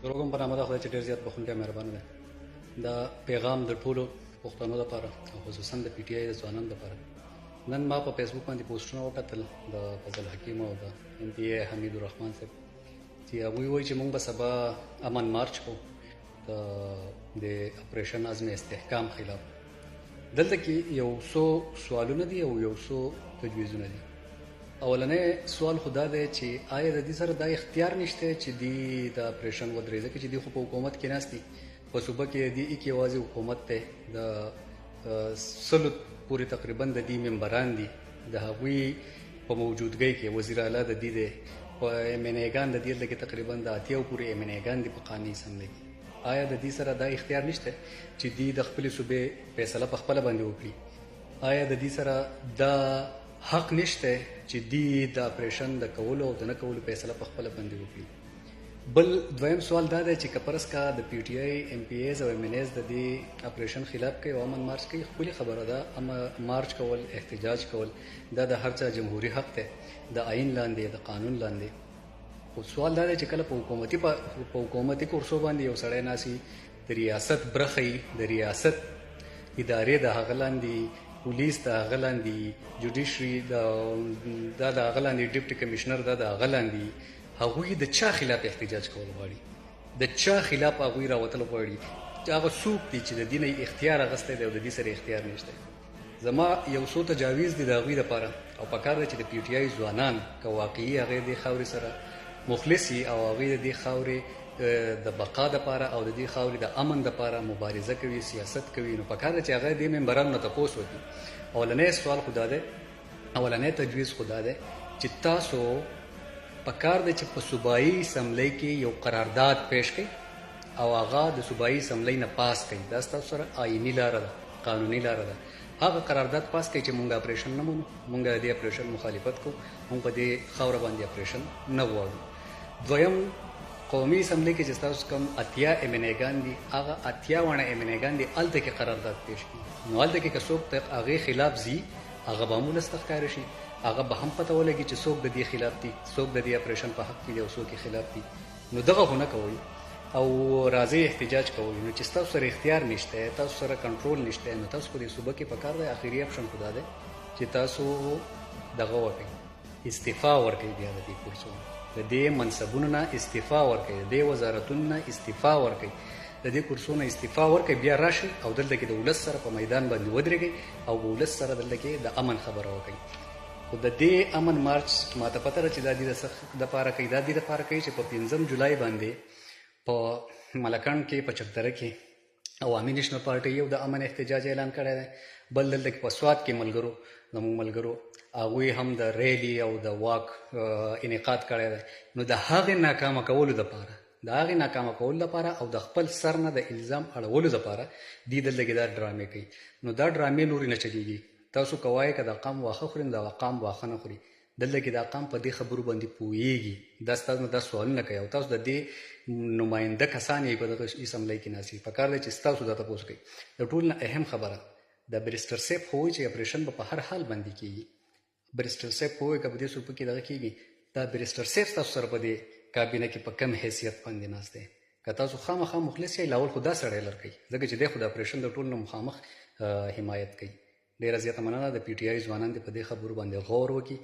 دروغ هم په نامه د خدای چې ډېر زیات بخښونکی مهربانه دی. دا پیغام د ټولو پښتنو لپاره او خصوصا د پی ټي آی د ځوانانو لپاره. نن ما په فیسبوک باندې پوسټونه وکتل د فضل حکیم او د ایم پی ای حمید الرحمن صاحب چې هغوی وایي چې موږ به سبا امن مارچ کوو د اپریشن عزم استحکام خلاف. دلته کې یو څو سوالونه دي او یو څو تجویزونه دي. اولنی سوال خو دا دی چې آیا د دې سره دا اختیار نشته چې دی د اپریشن ودرېږي، ځکه چې دی خو په حکومت کې ناست دي، په صوبه کې دی کې یوازې حکومت دی، د سلو پورې تقریبا د دې ممبران دي، د هغوی په موجودګۍ کې وزیر اعلی د دې دی، په ایم ان ایګان د دې لکه تقریبا د اتیاو پورې ایم ان ایګان دي په قانوني اسمبلۍ کې. آیا د دې سره دا اختیار نشته چې دی د خپلې صوبې فیصله په خپله باندې وکړي؟ آیا د دې سره دا حق نشته چې دی د اپریشن د کولو او د نه کولو فیصله په خپله باندې وکړي؟ بل دویم سوال دا دی چې که فرض کا د پی ټي آی ایم پی ایز او ایم ان ایز د دې اپریشن خلاف کوي او امن مارچ کوي، ښکلې خبره ده. مارچ کول، احتجاج کول، دا د هر چا جمهوري حق دی، د آئین لاندې، د قانون لاندې. خو سوال دا دی چې کله په حکومتي کرسو باندې یو سړی ناسي، د ریاست برخه یي، د ریاست ادارې د هغه لاندې، پولیس د هغه لاندې، جوډیشري دا د هغه لاندې، ډیپټي کمشنر دا د هغه لاندې، هغوی د چا خلاف احتجاج کول غواړي؟ د چا خلاف هغوی راوتل غواړي؟ هغه څوک دي چې د دې نه اختیار اخیستی دی او د دې سره اختیار نشته؟ زما یو څو تجاویز دي د هغوی دپاره او پکار ده چې د پی ټي آی ځوانان که واقعي هغې دې خاورې سره مخلص وي او هغوی د دې خاورې د بقا دپاره او د دې خاورې د امن دپاره مبارزه کوي، سیاست کوي، نو پکار ده چې هغه دې ممبرانو نه تپوس وکړي. اولنی سوال خو دا دی، اولنی تجویز خو دا دی چې تاسو پکار ده چې په صوبایي اسمبلۍ کې یو قرارداد پیش کړئ او هغه د صوبایي اسمبلۍ نه پاس کړئ. دا ستاسو سره آئیني لاره ده، قانوني لاره ده. هغه قرارداد پاس کړئ چې مونږ اپریشن نه منو، مونږ د دې اپریشن مخالفت کوو، مونږ په دې خاوره باندې اپریشن نه غواړو. دویم، قومي اسمبلۍ کې چې ستاسو کوم اتیا ایم ان ایګان دي، هغه اتیا واړه ایم ان ایګان دي، هلته کې قرارداد پیش کړي. نو هلته کې که څوک د هغې خلاف ځي، هغه به هم ولس ته ښکاره شي، هغه به هم پته ولګي چې څوک د دې خلاف دي، څوک د دې اپریشن په حق کې دي او څوک یې خلاف دي. نو دغه خو نه کوئ او راځئ احتجاج کوئ. نو چې ستاسو سره اختیار نشته، تاسو سره کنټرول نشته، نو تاسو په دې صوبه کې پکار دی اخري اپشن خو دا دی چې تاسو دغه وکړئ، استعفا ورکړئ، بیا د دې کرسو د دې منصبونو نه استعفا ورکړئ، د دې وزارتونو نه استعفا ورکړئ، د دې کرسو نه استعفا ورکړئ، بیا راشئ او دلته کې د ولس سره په میدان باندې ودرېږئ او ولس سره دلته کې د امن خبره وکړئ. خو د دې امن مارچ ماته پته ده چې دا دې دپاره کوي، دا دې دپاره کوي چې په 5 جولای باندې په ملکند کې، په چکدره کې عوامي نیشنل پارټۍ یو د امن احتجاج اعلان کړی دی. بل دلته کې په سوات کې ملګرو، زموږ ملګرو، هغوی هم د ریلي او د واک انعقاد کړی دی. نو د هغې ناکامه کولو دپاره، د هغې ناکامه کولو دپاره او د خپل سر نه د الزام اړولو دپاره دوی دلته کې دا ډرامې کوي. نو دا ډرامې نورې نه چلېږي. تاسو که وایئ که د قام واښه خوري، د قام واښه نه خوري. دلته کې د قام په دې خبرو باندې پوهېږي، دا ستاسو نه دا سوالونه کوي او تاسو د دې نماینده کسان یې په دغه اسمبلۍ کې ناست. پکار دی چې ستاسو دا تپوس کوي. د ټول نه اهم خبره د بریسټر صاحب خو وایي چې اپریشن به په هر حال باندې کېږي. بریسټر صاحب خو وایي که په دې صوبه کې دغه کېږي، دا بریسټر صاحب ستاسو سره په دې کابینه کې په کم حیثیت باندې ناست دی. که تاسو خامخا مخلص یئ، لاول خو دا سړی لرکئ، ځکه چې دی خو د اپریشن د ټول نه مخامخ حمایت کوي. ډېره زیاته مننه. د پی ټي آی ځوانان دې په دې خبرو باندې غور وکړي.